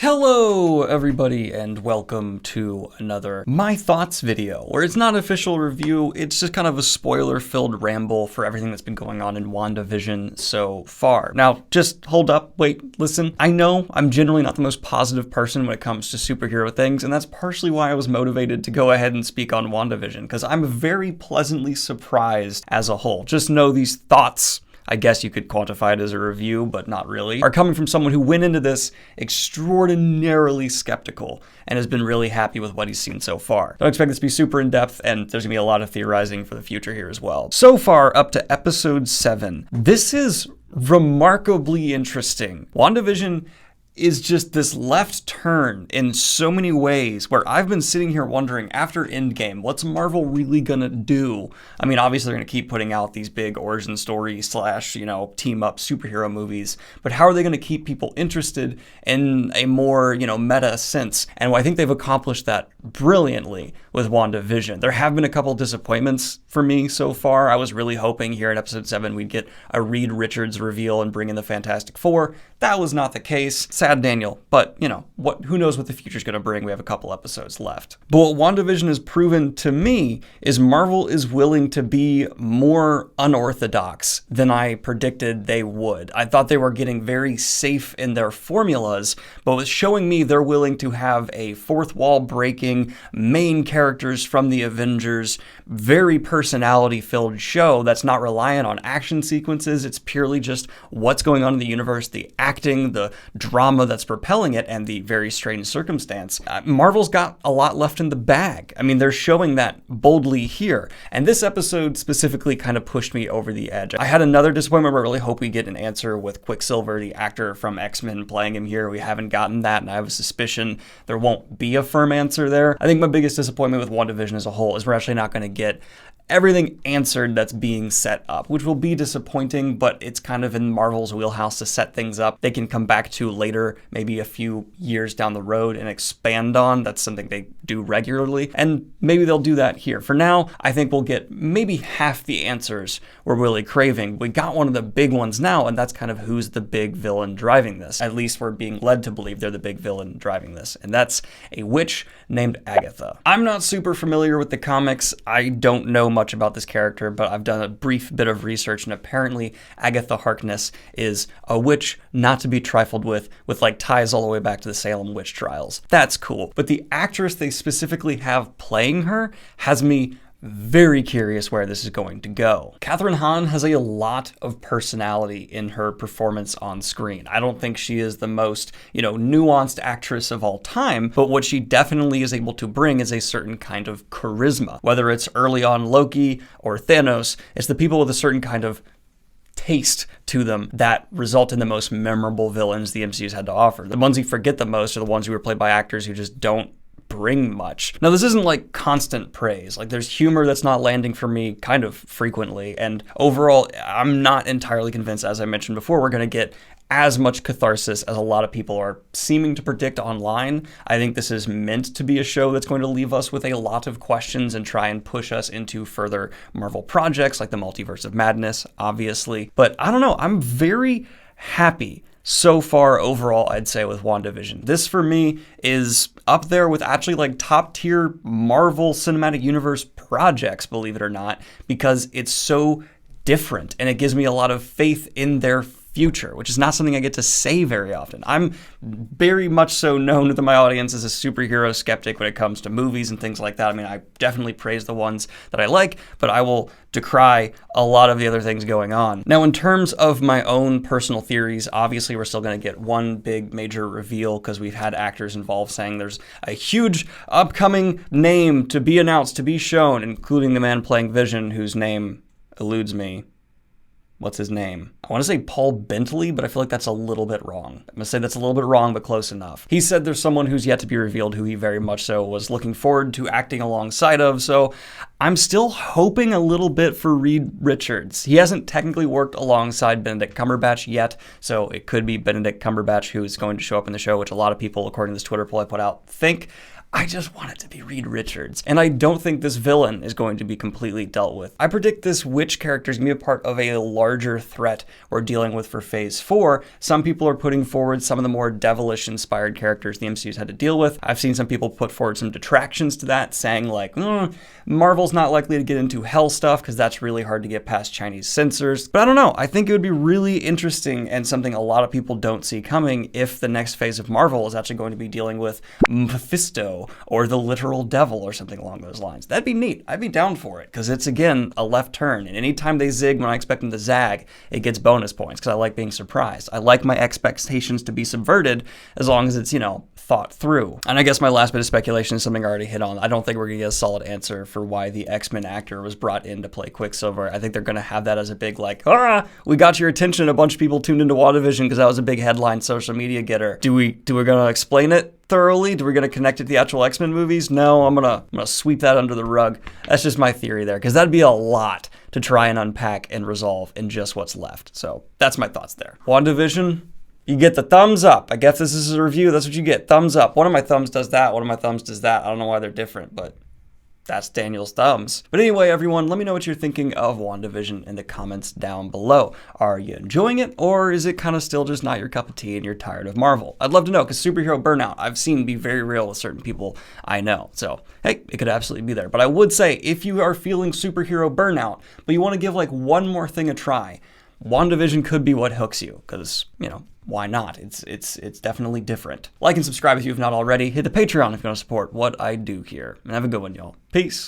Hello everybody and welcome to another My Thoughts video, where it's not an official review, it's just kind of a spoiler-filled ramble for everything that's been going on in WandaVision so far. Now, just hold up, wait, listen. I know I'm generally not the most positive person when it comes to superhero things, and that's partially why I was motivated to go ahead and speak on WandaVision, because I'm very pleasantly surprised as a whole. Just know these thoughts, I guess you could quantify it as a review, but not really, are coming from someone who went into this extraordinarily skeptical and has been really happy with what he's seen so far. Don't expect this to be super in-depth, and there's gonna be a lot of theorizing for the future here as well. So far, up to episode 7, this is remarkably interesting. WandaVision is just this left turn in so many ways where I've been sitting here wondering, after Endgame, what's Marvel really gonna do? I mean, obviously they're gonna keep putting out these big origin story slash, team up superhero movies, but how are they gonna keep people interested in a more, meta sense? And I think they've accomplished that brilliantly with WandaVision. There have been a couple disappointments for me so far. I was really hoping here in episode 7 we'd get a Reed Richards reveal and bring in the Fantastic Four. That was not the case. Sad Daniel, but who knows what the future's gonna bring. We have a couple episodes left. But what WandaVision has proven to me is Marvel is willing to be more unorthodox than I predicted they would. I thought they were getting very safe in their formulas, but with showing me they're willing to have a fourth wall breaking, main characters from the Avengers, very personality filled show that's not reliant on action sequences. It's purely just what's going on in the universe, the acting, the drama that's propelling it, and the very strange circumstance. Marvel's got a lot left in the bag. I mean, they're showing that boldly here. And this episode specifically kind of pushed me over the edge. I had another disappointment where I really hope we get an answer with Quicksilver, the actor from X-Men, playing him here. We haven't gotten that, and I have a suspicion there won't be a firm answer there. I think my biggest disappointment with WandaVision as a whole is we're actually not going to get everything answered that's being set up, which will be disappointing, but it's kind of in Marvel's wheelhouse to set things up they can come back to later, maybe a few years down the road, and expand on. That's something they do regularly, and maybe they'll do that here. For now, I think we'll get maybe half the answers we're really craving. We got one of the big ones now, and that's kind of who's the big villain driving this. At least we're being led to believe they're the big villain driving this, and that's a witch named Agatha. I'm not super familiar with the comics. I don't know much about this character, but I've done a brief bit of research, and apparently Agatha Harkness is a witch not to be trifled with like ties all the way back to the Salem witch trials. That's cool. But the actress they specifically have playing her has me very curious where this is going to go. Kathryn Hahn has a lot of personality in her performance on screen. I don't think she is the most, nuanced actress of all time, but what she definitely is able to bring is a certain kind of charisma. Whether it's early on Loki or Thanos, it's the people with a certain kind of taste to them that result in the most memorable villains the MCU's had to offer. The ones you forget the most are the ones who were played by actors who just don't bring much. Now, this isn't like constant praise. Like, there's humor that's not landing for me kind of frequently, and overall, I'm not entirely convinced, as I mentioned before, we're going to get as much catharsis as a lot of people are seeming to predict online. I think this is meant to be a show that's going to leave us with a lot of questions and try and push us into further Marvel projects like the Multiverse of Madness, obviously. But I don't know, I'm very happy so far overall, I'd say, with WandaVision. This for me is up there with actually like top tier Marvel Cinematic Universe projects, believe it or not, because it's so different and it gives me a lot of faith in their future, which is not something I get to say very often. I'm very much so known to my audience as a superhero skeptic when it comes to movies and things like that. I mean, I definitely praise the ones that I like, but I will decry a lot of the other things going on. Now, in terms of my own personal theories, obviously we're still going to get one big major reveal because we've had actors involved saying there's a huge upcoming name to be announced, to be shown, including the man playing Vision, whose name eludes me. What's his name? I want to say Paul Bentley, but I feel like that's a little bit wrong. I'm going to say that's a little bit wrong, but close enough. He said there's someone who's yet to be revealed who he very much so was looking forward to acting alongside of, so I'm still hoping a little bit for Reed Richards. He hasn't technically worked alongside Benedict Cumberbatch yet, so it could be Benedict Cumberbatch who is going to show up in the show, which a lot of people, according to this Twitter poll I put out, think. I just want it to be Reed Richards. And I don't think this villain is going to be completely dealt with. I predict this witch character is going to be a part of a larger threat we're dealing with for Phase 4. Some people are putting forward some of the more devilish-inspired characters the MCU's had to deal with. I've seen some people put forward some detractions to that, saying like, Marvel's not likely to get into hell stuff because that's really hard to get past Chinese censors. But I don't know. I think it would be really interesting and something a lot of people don't see coming if the next phase of Marvel is actually going to be dealing with Mephisto or the literal devil or something along those lines. That'd be neat. I'd be down for it because it's, again, a left turn. And anytime they zig when I expect them to zag, it gets bonus points because I like being surprised. I like my expectations to be subverted as long as it's, thought through. And I guess my last bit of speculation is something I already hit on. I don't think we're going to get a solid answer for why the X-Men actor was brought in to play Quicksilver. I think they're going to have that as a big, we got your attention. A bunch of people tuned into WandaVision because that was a big headline social media getter. Do we going to explain it thoroughly? Do we going to connect it to the actual X-Men movies? No, I'm gonna sweep that under the rug. That's just my theory there, because that'd be a lot to try and unpack and resolve in just what's left. So that's my thoughts there. WandaVision, you get the thumbs up. I guess this is a review. That's what you get. Thumbs up. One of my thumbs does that. One of my thumbs does that. I don't know why they're different, but that's Daniel's thumbs. But anyway, everyone, let me know what you're thinking of WandaVision in the comments down below. Are you enjoying it, or is it kind of still just not your cup of tea and you're tired of Marvel? I'd love to know, because superhero burnout I've seen be very real with certain people I know. So, hey, it could absolutely be there. But I would say, if you are feeling superhero burnout, but you want to give like one more thing a try, WandaVision could be what hooks you, because, why not? It's definitely different. Like and subscribe if you have not already. Hit the Patreon if you want to support what I do here. And have a good one, y'all. Peace.